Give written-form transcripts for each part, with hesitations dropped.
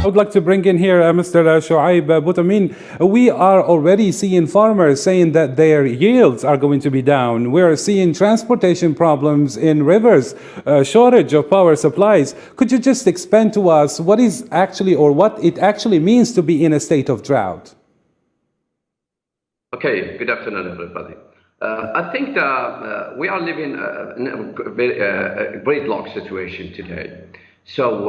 I would like to bring in here Mr. Choeib Boutamine. We are already seeing farmers saying that their yields are going to be down. We're seeing transportation problems in rivers, shortage of power supplies. Could you just explain to us what is actually, or what it actually means to be in a state of drought? Okay, good afternoon, everybody. I think that we are living in a very gridlock situation today. So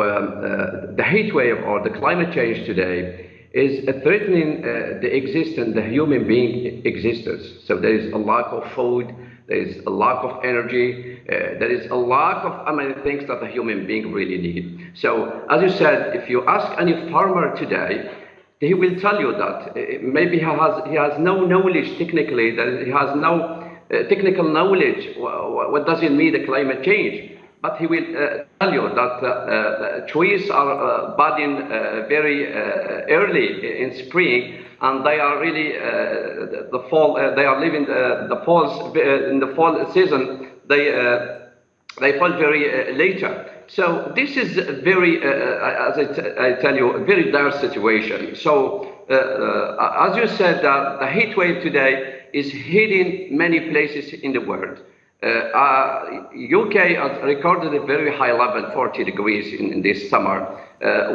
the heat wave or the climate change today is threatening the existence, the human being existence. So there is a lack of food, there is a lack of energy, there is a lack of many things that the human being really need. So as you said, if you ask any farmer today, he will tell you that maybe he has no knowledge technically, that he has no technical knowledge. What does it mean, the climate change? But he will tell you that trees are budding very early in spring, and they are really the fall. They are living the falls in the fall season. They fall very later. So this is very, as I tell you, a very dire situation. So as you said, the heat wave today is hitting many places in the world. UK has recorded a very high level, 40 degrees in this summer.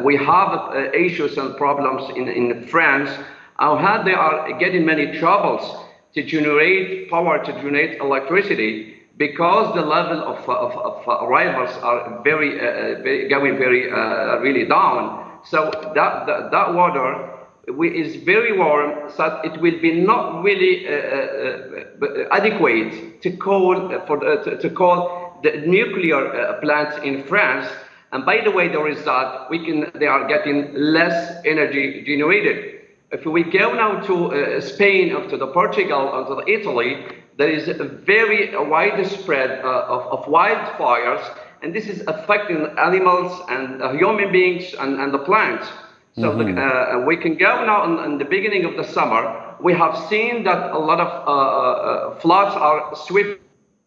We have issues and problems in France. How they are getting many troubles to generate power, to generate electricity, because the level of rivers are going really down. So that water is very warm, so it will be not really adequate to cool the nuclear plants in France. And by the way, the result, they are getting less energy generated. If we go now to Spain, or to the Portugal, or to the Italy, there is a very widespread of wildfires, and this is affecting animals and human beings and the plants. So we can go now in the beginning of the summer. We have seen that a lot of floods are sweeping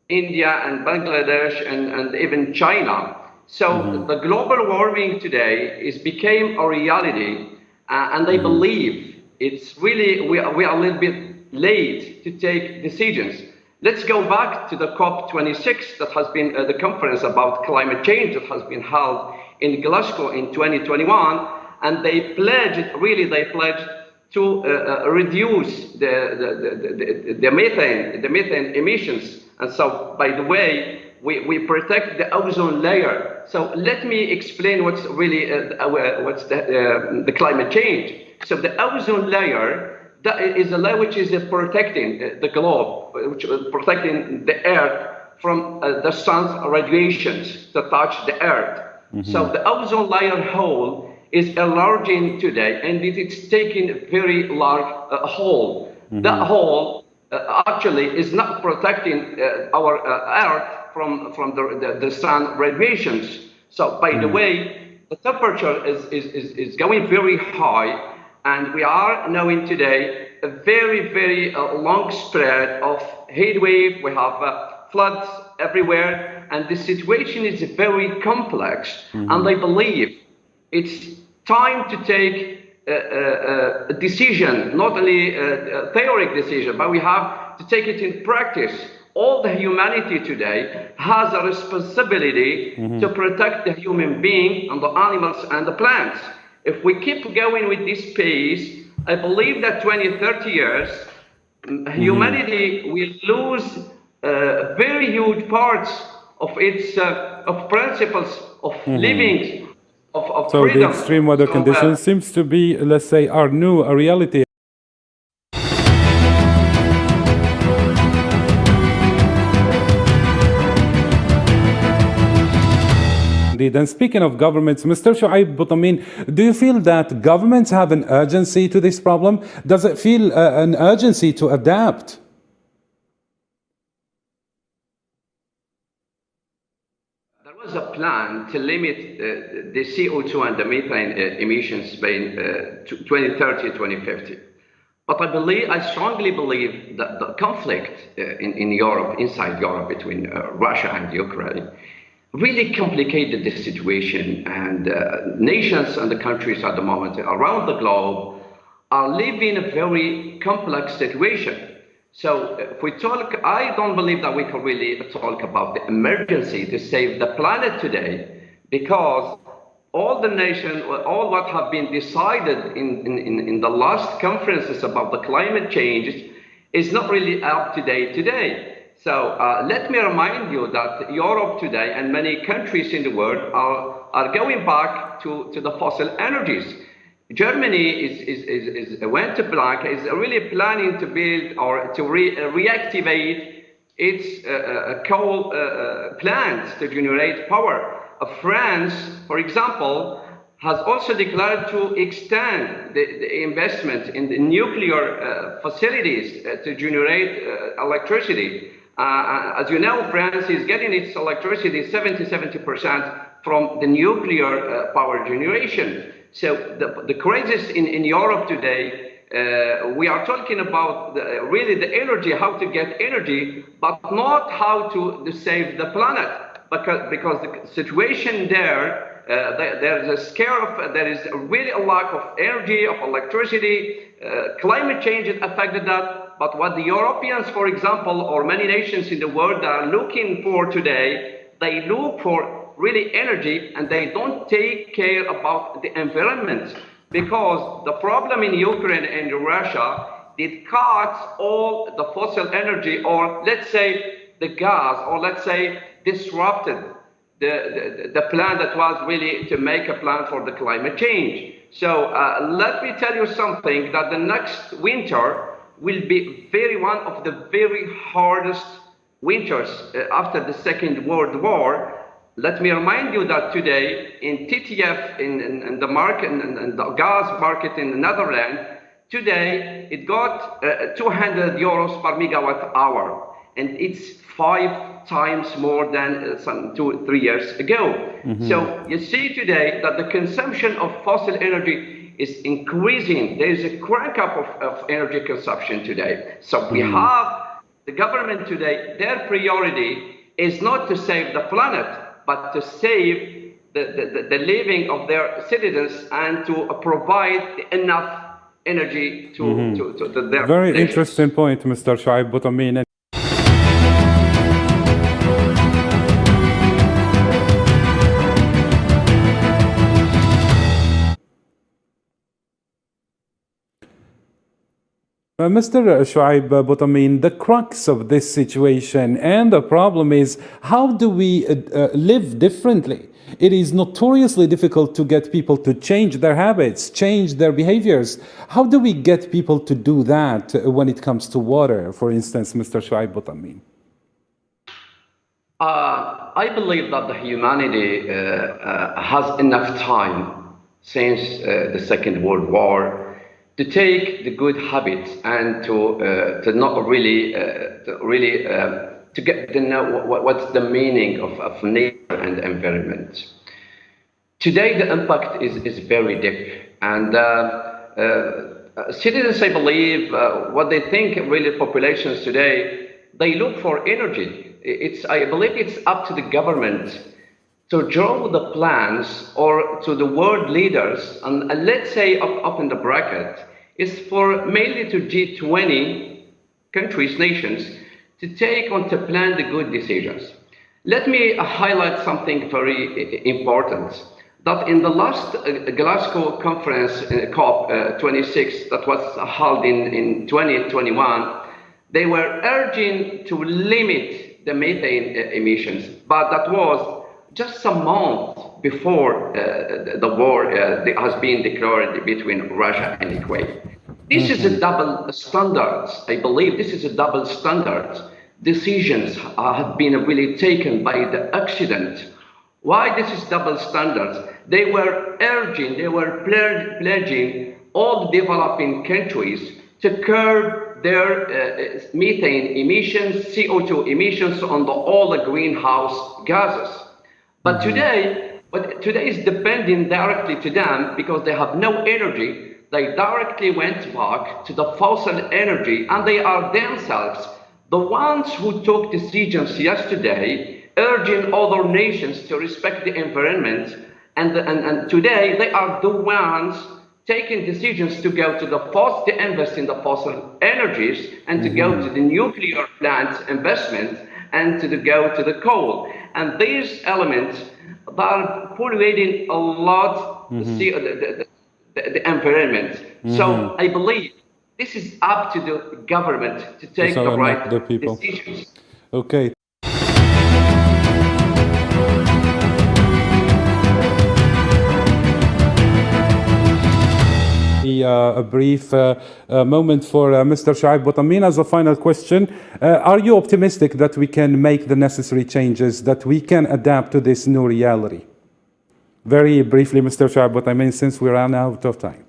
India and Bangladesh and even China. So the global warming today became a reality, and I believe it's really, we are a little bit late to take decisions. Let's go back to the COP26 that has been the conference about climate change that has been held in Glasgow in 2021. And they pledged to reduce the methane emissions. And so, by the way, we protect the ozone layer. So let me explain what's really the climate change. So the ozone layer, that is a layer which is protecting the globe, which is protecting the earth from the sun's radiations that touch the earth. So the ozone layer hole is enlarging today, and it's taking a very large hole. That hole actually is not protecting our Earth from the sun radiations. So by the way, the temperature is going very high, and we are knowing today a very long spread of heat wave. We have floods everywhere, and the situation is very complex. And I believe it's time to take a decision, not only a theoretic decision, but we have to take it in practice. All the humanity today has a responsibility to protect the human being and the animals and the plants. If we keep going with this pace, I believe that 20, 30 years, humanity will lose very huge parts of its of principles of living. So freedom. the extreme weather conditions seems to be, let's say, our new reality. Indeed. And speaking of governments, Mr. Choeib Boutamine, do you feel that governments have an urgency to this problem? Does it feel an urgency to adapt? A plan to limit the CO2 and the methane emissions by 2030, 2050. But I strongly believe that the conflict in Europe, inside Europe, between Russia and Ukraine, really complicated the situation, and nations and the countries at the moment around the globe are living a very complex situation. So if we talk, I don't believe that we can really talk about the emergency to save the planet today, because all the nation, all what have been decided in the last conferences about the climate change is not really up to date today. So let me remind you that Europe today and many countries in the world are going back to the fossil energies. Germany went to blank, is really planning to build or to reactivate its coal plants to generate power. France, for example, has also declared to extend the investment in the nuclear facilities to generate electricity. As you know, France is getting its electricity 70% from the nuclear power generation. So the crisis in Europe today, we are talking about really the energy, how to get energy, but not how to save the planet. Because the situation there, there's a scare of, there is really a lack of energy, of electricity. Climate change has affected that. But what the Europeans, for example, or many nations in the world are looking for today, they look for really energy, and they don't take care about the environment. Because the problem in Ukraine and Russia, it cuts all the fossil energy, or let's say the gas, or let's say disrupted the plan that was really to make a plan for the climate change. So let me tell you something, that the next winter will be one of the very hardest winters after the Second World War. Let me remind you that today in TTF, in the market, in the gas market in the Netherlands, today it got 200 euros per megawatt hour, and it's 5 times more than some 2-3 years ago. So you see today that the consumption of fossil energy is increasing. There is a crank up of energy consumption today. So we have the government today, their priority is not to save the planet, but to save the living of their citizens and to provide enough energy to their Very nations. interesting point, Mr. Choeib Boutamine. Mr. Choeib Boutamine, the crux of this situation and the problem is, how do we live differently? It is notoriously difficult to get people to change their habits, change their behaviors. How do we get people to do that when it comes to water, for instance, Mr. Choeib Boutamine? I believe that the humanity has enough time since the Second World War to take the good habits and to not really to get to know what's the meaning of nature and environment. Today the impact is very deep, and citizens, I believe, what they think really populations today, they look for energy. I believe it's up to the government to draw the plans, or to the world leaders, and let's say up in the bracket, is for mainly to G20 countries, nations, to take on to plan the good decisions. Let me highlight something very important, that in the last Glasgow conference, COP26, that was held in 2021, they were urging to limit the methane emissions, but that was just a month before the war has been declared between Russia and Ukraine. This is a double standard. I believe this is a double standard. Decisions have been really taken by the Occident. Why this is double standards? They were urging, they were pledging all the developing countries to curb their methane emissions, CO2 emissions on all the greenhouse gases. But today is depending directly to them, because they have no energy. They directly went back to the fossil energy, and they are themselves the ones who took decisions yesterday urging other nations to respect the environment. And today they are the ones taking decisions to go to to invest in the fossil energies and to go to the nuclear plant investment and to go to the coal. And these elements are polluting a lot the environment. So I believe this is up to the government to take the right decisions. Okay. A brief moment for Mr. Choeib Boutamine as a final question. Are you optimistic that we can make the necessary changes, that we can adapt to this new reality? Very briefly, Mr. Choeib Boutamine, since we ran out of time.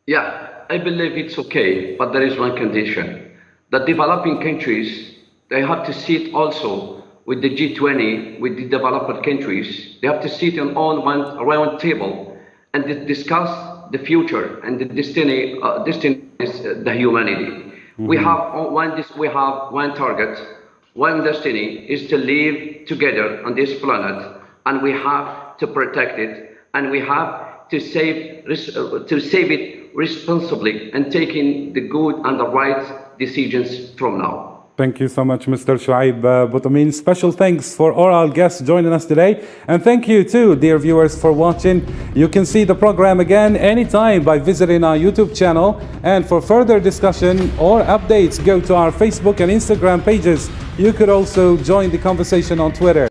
Yeah, I believe it's okay, but there is one condition. The developing countries, they have to sit also with the G20, with the developed countries. They have to sit on one round table and discuss the future and the destiny is the humanity. We have one target, one destiny is to live together on this planet, and we have to protect it, and we have to save it responsibly and taking the good and the right decisions from now. Thank you so much, Mr. Choeib Boutamine. Special thanks for all our guests joining us today. And thank you too, dear viewers, for watching. You can see the program again anytime by visiting our YouTube channel. And for further discussion or updates, go to our Facebook and Instagram pages. You could also join the conversation on Twitter.